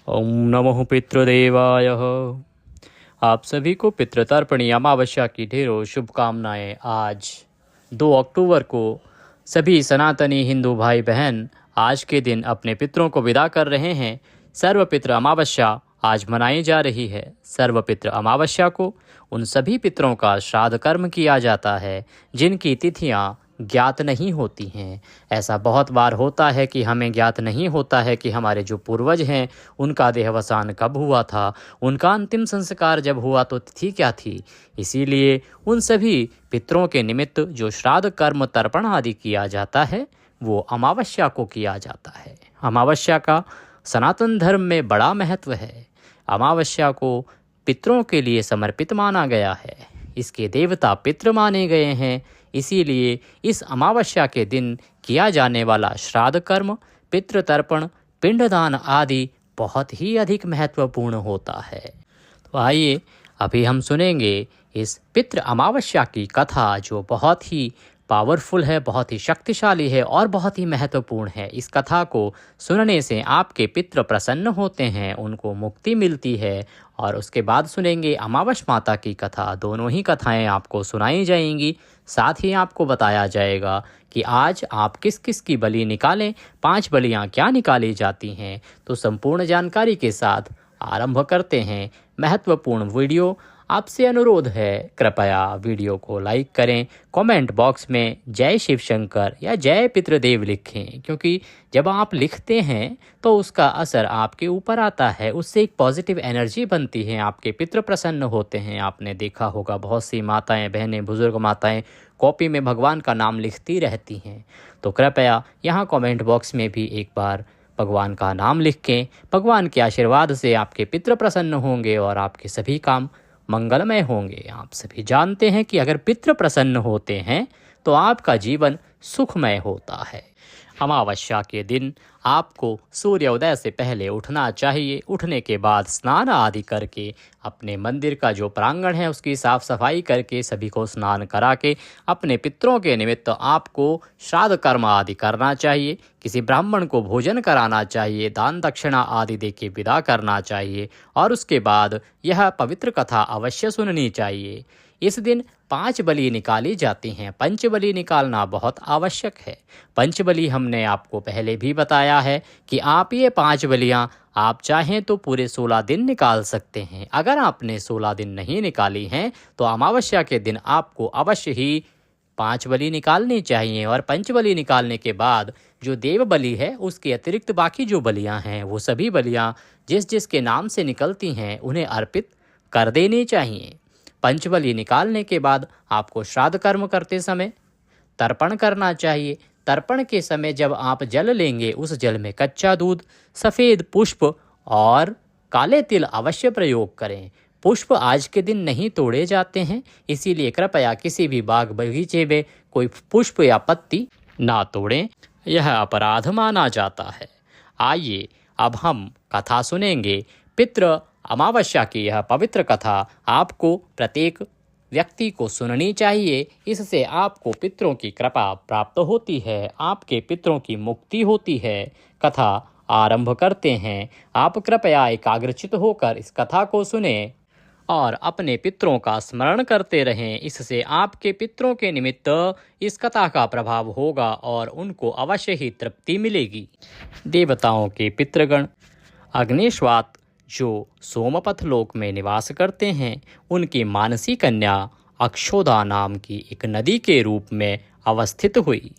ओम नमो पितृदेवाय। आप सभी को पितृतर्पणी अमावस्या की ढेरों शुभकामनाएं। आज 2 अक्टूबर को सभी सनातनी हिंदू भाई बहन आज के दिन अपने पितरों को विदा कर रहे हैं। सर्वपितृ अमावस्या आज मनाई जा रही है। सर्वपितृ अमावस्या को उन सभी पितरों का श्राद्ध कर्म किया जाता है जिनकी तिथियां ज्ञात नहीं होती हैं। ऐसा बहुत बार होता है कि हमें ज्ञात नहीं होता है कि हमारे जो पूर्वज हैं उनका देहावसान कब हुआ था, उनका अंतिम संस्कार जब हुआ तो तिथि क्या थी। इसीलिए उन सभी पितरों के निमित्त जो श्राद्ध कर्म तर्पण आदि किया जाता है वो अमावस्या को किया जाता है। अमावस्या का सनातन धर्म में बड़ा महत्व है। अमावस्या को पितरों के लिए समर्पित माना गया है। इसके देवता पितृ माने गए हैं। इसीलिए इस अमावस्या के दिन किया जाने वाला श्राद्ध कर्म, पितृतर्पण, पिंडदान आदि बहुत ही अधिक महत्वपूर्ण होता है। तो आइए अभी हम सुनेंगे इस पितृ अमावस्या की कथा जो बहुत ही पावरफुल है, बहुत ही शक्तिशाली है और बहुत ही महत्वपूर्ण है। इस कथा को सुनने से आपके पितृ प्रसन्न होते हैं, उनको मुक्ति मिलती है। और उसके बाद सुनेंगे अमावस माता की कथा। दोनों ही कथाएं आपको सुनाई जाएंगी। साथ ही आपको बताया जाएगा कि आज आप किस किस की बलि निकालें, 5 बलियां क्या निकाली जाती हैं। तो संपूर्ण जानकारी के साथ आरंभ करते हैं महत्वपूर्ण वीडियो। आपसे अनुरोध है कृपया वीडियो को लाइक करें, कमेंट बॉक्स में जय शिव शंकर या जय पितृदेव लिखें, क्योंकि जब आप लिखते हैं तो उसका असर आपके ऊपर आता है, उससे एक पॉजिटिव एनर्जी बनती है, आपके पितृ प्रसन्न होते हैं। आपने देखा होगा बहुत सी माताएं, बहनें, बुजुर्ग माताएं कॉपी में भगवान का नाम लिखती रहती हैं। तो कृपया यहाँ कमेंट बॉक्स में भी एक बार भगवान का नाम लिखें। भगवान के आशीर्वाद से आपके पितृ प्रसन्न होंगे और आपके सभी काम मंगलमय होंगे। आप सभी जानते हैं कि अगर पितृ प्रसन्न होते हैं तो आपका जीवन सुखमय होता है। अमावस्या के दिन आपको सूर्योदय से पहले उठना चाहिए। उठने के बाद स्नान आदि करके अपने मंदिर का जो प्रांगण है उसकी साफ सफाई करके सभी को स्नान करा के अपने पितरों के निमित्त आपको श्राद्ध कर्म आदि करना चाहिए। किसी ब्राह्मण को भोजन कराना चाहिए, दान दक्षिणा आदि देके विदा करना चाहिए और उसके बाद यह पवित्र कथा अवश्य सुननी चाहिए। इस दिन 5 बलि निकाली जाती हैं। पंचबलि निकालना बहुत आवश्यक है। पंचबलि हमने आपको पहले भी बताया है कि आप ये 5 बलियां आप चाहें तो पूरे 16 दिन निकाल सकते हैं। अगर आपने 16 दिन नहीं निकाली हैं तो अमावस्या के दिन आपको अवश्य ही 5 बलि निकालनी चाहिए। और पंचबलि निकालने के बाद जो देव बलि है उसके अतिरिक्त बाकी जो बलियां हैं वो सभी बलियां जिस जिसके नाम से निकलती हैं उन्हें अर्पित कर देनी चाहिए। पंचबलि निकालने के बाद आपको श्राद्ध कर्म करते समय तर्पण करना चाहिए। तर्पण के समय जब आप जल लेंगे उस जल में कच्चा दूध, सफ़ेद पुष्प और काले तिल अवश्य प्रयोग करें। पुष्प आज के दिन नहीं तोड़े जाते हैं, इसीलिए कृपया किसी भी बाग बगीचे में कोई पुष्प या पत्ती ना तोड़ें, यह अपराध माना जाता है। आइए अब हम कथा सुनेंगे। पितृ अमावस्या की यह पवित्र कथा आपको प्रत्येक व्यक्ति को सुननी चाहिए। इससे आपको पितरों की कृपा प्राप्त होती है, आपके पितरों की मुक्ति होती है। कथा आरंभ करते हैं। आप कृपया एकाग्रचित होकर इस कथा को सुने और अपने पितरों का स्मरण करते रहें। इससे आपके पितरों के निमित्त इस कथा का प्रभाव होगा और उनको अवश्य ही तृप्ति मिलेगी। देवताओं के पितृगण अग्निश्वात जो सोमपथ लोक में निवास करते हैं, उनकी मानसी कन्या अक्षोदा नाम की एक नदी के रूप में अवस्थित हुई।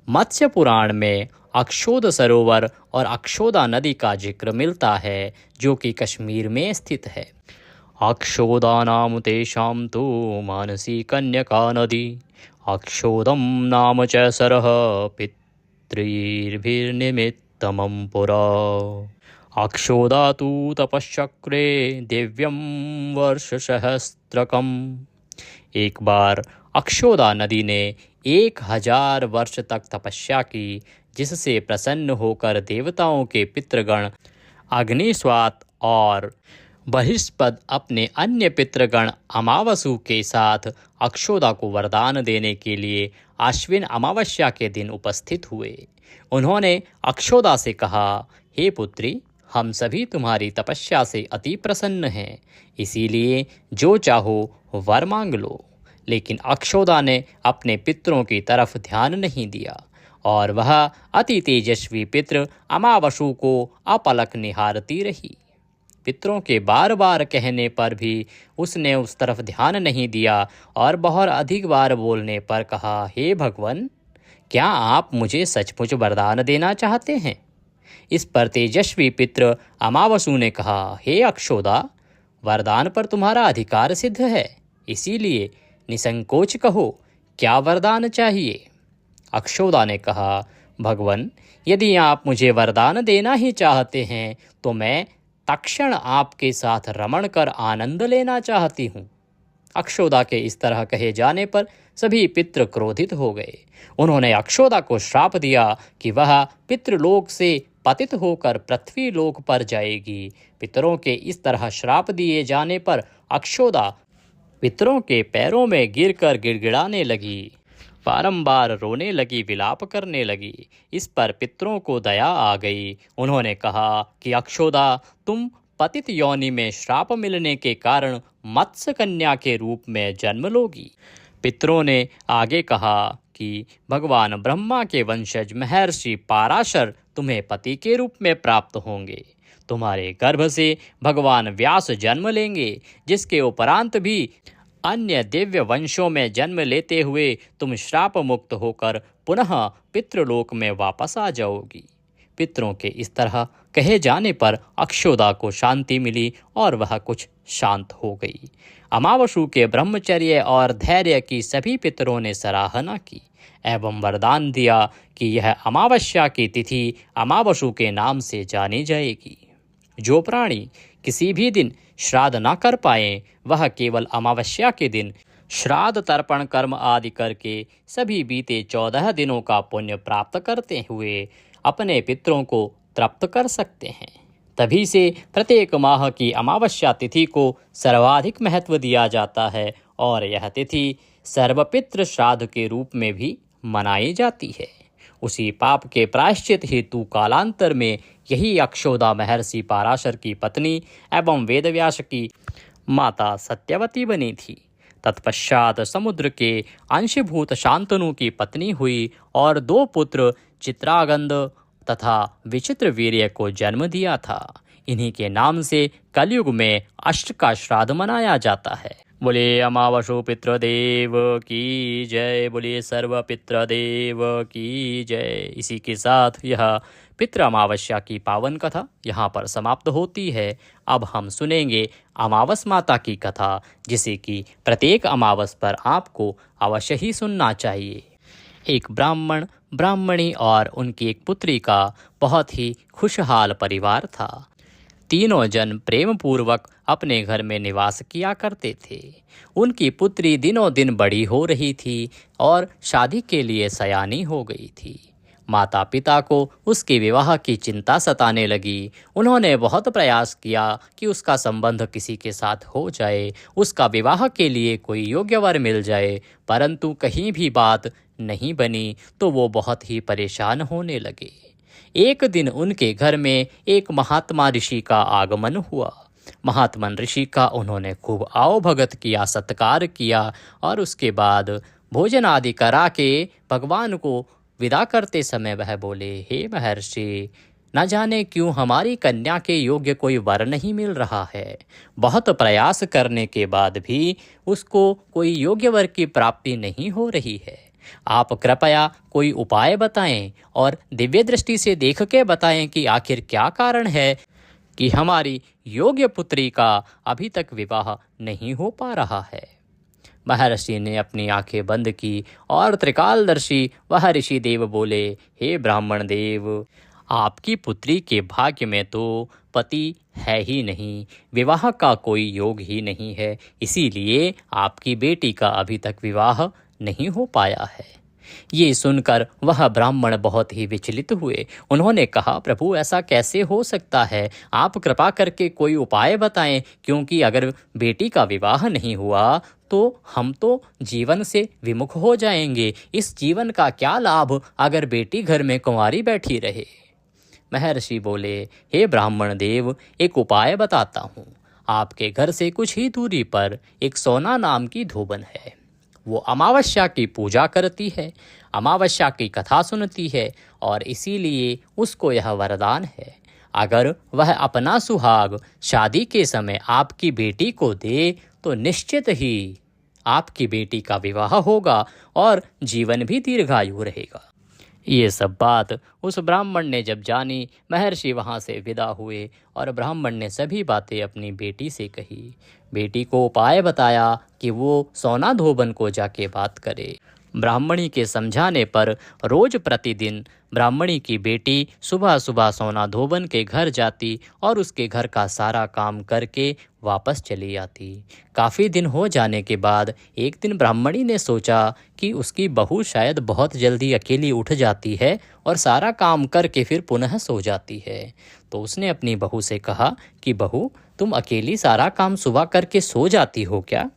मत्स्य पुराण में अक्षोद सरोवर और अक्षोदा नदी का जिक्र मिलता है जो कि कश्मीर में स्थित है। अक्षोदा नाम तेषां तु मानसी कन्यका नदी, अक्षोदम नाम च सरः पितृभिर्निमित्तमं पुरा। अक्षोदा तु तपश्चक्रे दिव्यं वर्षसहस्त्रकम्। एक बार अक्षोदा नदी ने 1000 वर्ष तक तपस्या की, जिससे प्रसन्न होकर देवताओं के पितृगण अग्निस्वात और बृहस्पति अपने अन्य पितृगण अमावसु के साथ अक्षोदा को वरदान देने के लिए आश्विन अमावस्या के दिन उपस्थित हुए। उन्होंने अक्षोदा से कहा, हे पुत्री, हम सभी तुम्हारी तपस्या से अति प्रसन्न हैं, इसीलिए जो चाहो वर मांग लो। लेकिन अक्षौदा ने अपने पितरों की तरफ ध्यान नहीं दिया और वह अति तेजस्वी पितृ अमावसु को अपलक निहारती रही। पितरों के बार बार कहने पर भी उसने उस तरफ ध्यान नहीं दिया और बहुत अधिक बार बोलने पर कहा, हे भगवान, क्या आप मुझे सचमुच वरदान देना चाहते हैं? इस पर तेजस्वी पितृ अमावसु ने कहा, हे अक्षौदा, वरदान पर तुम्हारा अधिकार सिद्ध है, इसीलिए निसंकोच कहो, क्या वरदान चाहिए? अक्षौदा ने कहा, भगवान, यदि आप मुझे वरदान देना ही चाहते हैं तो मैं तक्षण आपके साथ रमण कर आनंद लेना चाहती हूँ। अक्षौदा के इस तरह कहे जाने पर सभी पितृ क्रोधित हो गए। उन्होंने अक्षौदा को श्राप दिया कि वह पितृलोक से पतित होकर पृथ्वी लोक पर जाएगी। पितरों के इस तरह श्राप दिए जाने पर अक्षौदा पितरों के पैरों में गिरकर गिड़गिड़ाने लगी, बारंबार रोने लगी, विलाप करने लगी। इस पर पितरों को दया आ गई। उन्होंने कहा कि अक्षौदा, तुम पतित योनि में श्राप मिलने के कारण मत्स्य कन्या के रूप में जन्म लोगी। पितरों ने आगे कहा कि भगवान ब्रह्मा के वंशज महर्षि पाराशर तुम्हें पति के रूप में प्राप्त होंगे। तुम्हारे गर्भ से भगवान व्यास जन्म लेंगे, जिसके उपरांत भी अन्य दिव्य वंशों में जन्म लेते हुए तुम श्राप मुक्त होकर पुनः पितृलोक में वापस आ जाओगी। पितरों के इस तरह कहे जाने पर अक्षौदा को शांति मिली और वह कुछ शांत हो गई। अमावसु के ब्रह्मचर्य और धैर्य की सभी पितरों ने सराहना की एवं वरदान दिया कि यह अमावस्या की तिथि अमावसु के नाम से जानी जाएगी। जो प्राणी किसी भी दिन श्राद्ध न कर पाए, वह केवल अमावस्या के दिन श्राद्ध तर्पण कर्म आदि करके सभी बीते 14 दिनों का पुण्य प्राप्त करते हुए अपने पितरों को तृप्त कर सकते हैं। तभी से प्रत्येक माह की अमावस्या तिथि को सर्वाधिक महत्व दिया जाता है और यह तिथि सर्वपितृ श्राद्ध के रूप में भी मनाई जाती है। उसी पाप के प्रायश्चित हेतु कालांतर में यही अक्षौदा महर्षि पाराशर की पत्नी एवं वेदव्यास की माता सत्यवती बनी थी। तत्पश्चात समुद्र के अंशभूत शांतनु की पत्नी हुई और 2 पुत्र चित्रागंध तथा विचित्र वीर्य को जन्म दिया था। इन्हीं के नाम से कलयुग में अष्ट का श्राद्ध मनाया जाता है। बोले अमावसु पितृदेव की जय, बोले सर्व पितृदेव की जय। इसी के साथ यह पितृ अमावस्या की पावन कथा यहाँ पर समाप्त होती है। अब हम सुनेंगे अमावस माता की कथा, जिसे कि प्रत्येक अमावस पर आपको अवश्य ही सुनना चाहिए। एक ब्राह्मण, ब्राह्मणी और उनकी एक पुत्री का बहुत ही खुशहाल परिवार था। तीनों जन प्रेम पूर्वक अपने घर में निवास किया करते थे। उनकी पुत्री दिनों दिन बड़ी हो रही थी और शादी के लिए सयानी हो गई थी। माता पिता को उसके विवाह की चिंता सताने लगी। उन्होंने बहुत प्रयास किया कि उसका संबंध किसी के साथ हो जाए, उसका विवाह के लिए कोई योग्य वर मिल जाए, परंतु कहीं भी बात नहीं बनी तो वो बहुत ही परेशान होने लगे। एक दिन उनके घर में एक महात्मा ऋषि का आगमन हुआ। महात्मा ऋषि का उन्होंने खूब आवभगत किया, सत्कार किया और उसके बाद भोजन आदि करा के भगवान को विदा करते समय वह बोले, हे महर्षि, न जाने क्यों हमारी कन्या के योग्य कोई वर नहीं मिल रहा है। बहुत प्रयास करने के बाद भी उसको कोई योग्य वर की प्राप्ति नहीं हो रही है। आप कृपया कोई उपाय बताएं और दिव्य दृष्टि से देख के बताएं कि आखिर क्या कारण है कि हमारी योग्य पुत्री का अभी तक विवाह नहीं हो पा रहा है। महर्षि ने अपनी आंखें बंद की और त्रिकालदर्शी वह ऋषि देव बोले, हे ब्राह्मण देव, आपकी पुत्री के भाग्य में तो पति है ही नहीं, विवाह का कोई योग ही नहीं है, इसीलिए आपकी बेटी का अभी तक विवाह नहीं हो पाया है। ये सुनकर वह ब्राह्मण बहुत ही विचलित हुए। उन्होंने कहा, प्रभु, ऐसा कैसे हो सकता है? आप कृपा करके कोई उपाय बताएं, क्योंकि अगर बेटी का विवाह नहीं हुआ तो हम तो जीवन से विमुख हो जाएंगे। इस जीवन का क्या लाभ अगर बेटी घर में कुंवारी बैठी रहे? महर्षि बोले, हे ब्राह्मण देव, एक उपाय बताता हूँ। आपके घर से कुछ ही दूरी पर एक सोना नाम की धोबन है। वो अमावस्या की पूजा करती है, अमावस्या की कथा सुनती है और इसीलिए उसको यह वरदान है, अगर वह अपना सुहाग शादी के समय आपकी बेटी को दे तो निश्चित ही आपकी बेटी का विवाह होगा और जीवन भी दीर्घायु रहेगा। ये सब बात उस ब्राह्मण ने जब जानी, महर्षि वहाँ से विदा हुए और ब्राह्मण ने सभी बातें अपनी बेटी से कही। बेटी को उपाय बताया कि वो सोना धोबन को जाके बात करे। ब्राह्मणी के समझाने पर रोज प्रतिदिन ब्राह्मणी की बेटी सुबह सुबह सोना धोबन के घर जाती और उसके घर का सारा काम करके वापस चली आती। काफ़ी दिन हो जाने के बाद एक दिन ब्राह्मणी ने सोचा कि उसकी बहू शायद बहुत जल्दी अकेली उठ जाती है और सारा काम करके फिर पुनः सो जाती है। तो उसने अपनी बहू से कहा कि बहू, तुम अकेली सारा काम सुबह करके सो जाती हो क्या?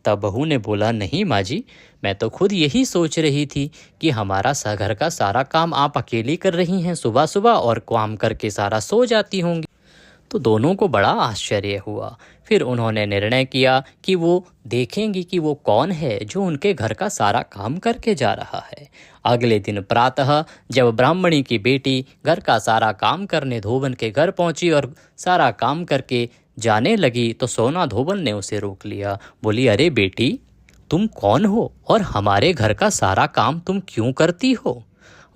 तब बहू ने बोला, नहीं माँ जी, मैं तो खुद यही सोच रही थी कि हमारा घर का सारा काम आप अकेली कर रही हैं सुबह सुबह और काम करके सारा सो जाती होंगी। तो दोनों को बड़ा आश्चर्य हुआ। फिर उन्होंने निर्णय किया कि वो देखेंगी कि वो कौन है जो उनके घर का सारा काम करके जा रहा है। अगले दिन प्रातः जब ब्राह्मणी की बेटी घर का सारा काम करने धोबन के घर पहुंची और सारा काम करके जाने लगी तो सोना धोबन ने उसे रोक लिया। बोली, अरे बेटी, तुम कौन हो और हमारे घर का सारा काम तुम क्यों करती हो?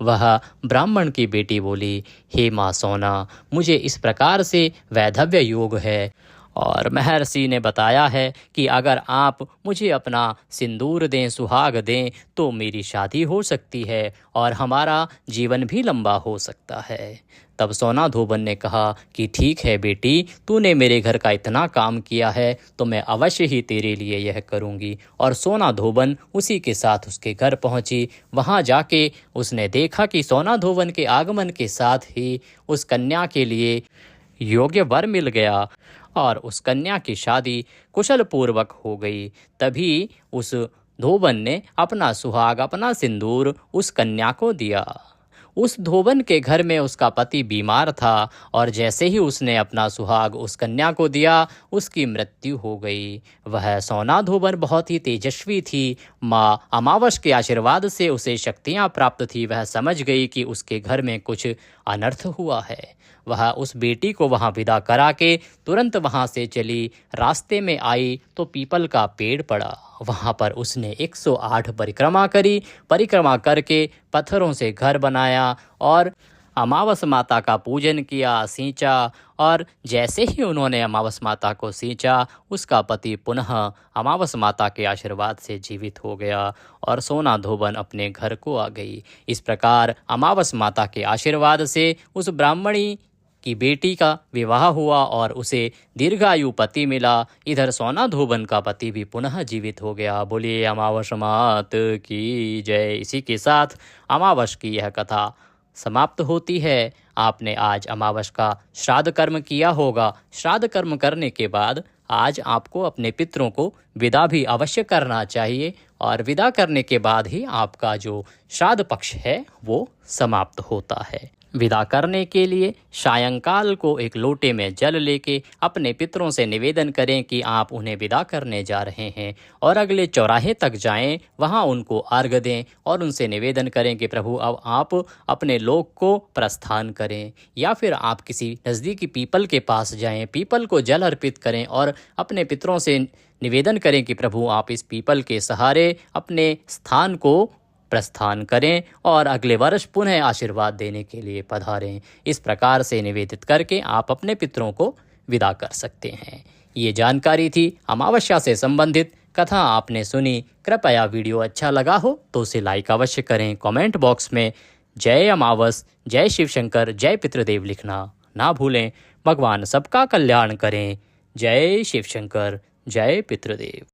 वह ब्राह्मण की बेटी बोली, हे माँ सोना, मुझे इस प्रकार से वैधव्य योग है और महर्षि ने बताया है कि अगर आप मुझे अपना सिंदूर दें, सुहाग दें तो मेरी शादी हो सकती है और हमारा जीवन भी लंबा हो सकता है। तब सोना धोबन ने कहा कि ठीक है बेटी, तूने मेरे घर का इतना काम किया है तो मैं अवश्य ही तेरे लिए यह करूँगी। और सोना धोबन उसी के साथ उसके घर पहुँची। वहाँ जाके उसने देखा कि सोना धोबन के आगमन के साथ ही उस कन्या के लिए योग्य वर मिल गया और उस कन्या की शादी कुशल पूर्वक हो गई। तभी उस धोबन ने अपना सुहाग, अपना सिंदूर उस कन्या को दिया। उस धोबन के घर में उसका पति बीमार था और जैसे ही उसने अपना सुहाग उस कन्या को दिया, उसकी मृत्यु हो गई। वह सोना धोबन बहुत ही तेजस्वी थी। माँ अमावस के आशीर्वाद से उसे शक्तियाँ प्राप्त थी। वह समझ गई कि उसके घर में कुछ अनर्थ हुआ है। वह उस बेटी को वहाँ विदा करा के तुरंत वहाँ से चली। रास्ते में आई तो पीपल का पेड़ पड़ा। वहाँ पर उसने 108 परिक्रमा करी। परिक्रमा करके पत्थरों से घर बनाया और अमावस माता का पूजन किया, सींचा। और जैसे ही उन्होंने अमावस माता को सींचा, उसका पति पुनः अमावस माता के आशीर्वाद से जीवित हो गया और सोना धोबन अपने घर को आ गई। इस प्रकार अमावस माता के आशीर्वाद से उस ब्राह्मणी की बेटी का विवाह हुआ और उसे दीर्घायु पति मिला। इधर सोना धोबन का पति भी पुनः जीवित हो गया। बोलिए अमावस मात की जय। इसी के साथ अमावस की यह कथा समाप्त होती है। आपने आज अमावस का श्राद्ध कर्म किया होगा। श्राद्ध कर्म करने के बाद आज आपको अपने पितरों को विदा भी अवश्य करना चाहिए और विदा करने के बाद ही आपका जो श्राद्ध पक्ष है वो समाप्त होता है। विदा करने के लिए सायंकाल को एक लोटे में जल लेके अपने पितरों से निवेदन करें कि आप उन्हें विदा करने जा रहे हैं और अगले चौराहे तक जाएं, वहां उनको अर्घ्य दें और उनसे निवेदन करें कि प्रभु अब आप अपने लोक को प्रस्थान करें। या फिर आप किसी नज़दीकी पीपल के पास जाएं, पीपल को जल अर्पित करें और अपने पितरों से निवेदन करें कि प्रभु आप इस पीपल के सहारे अपने स्थान को प्रस्थान करें और अगले वर्ष पुनः आशीर्वाद देने के लिए पधारें। इस प्रकार से निवेदित करके आप अपने पितरों को विदा कर सकते हैं। ये जानकारी थी अमावस्या से संबंधित। कथा आपने सुनी। कृपया वीडियो अच्छा लगा हो तो उसे लाइक अवश्य करें। कमेंट बॉक्स में जय अमावस, जय शिव शंकर, जय पितृदेव लिखना ना भूलें। भगवान सबका कल्याण करें। जय शिव शंकर, जय पितृदेव।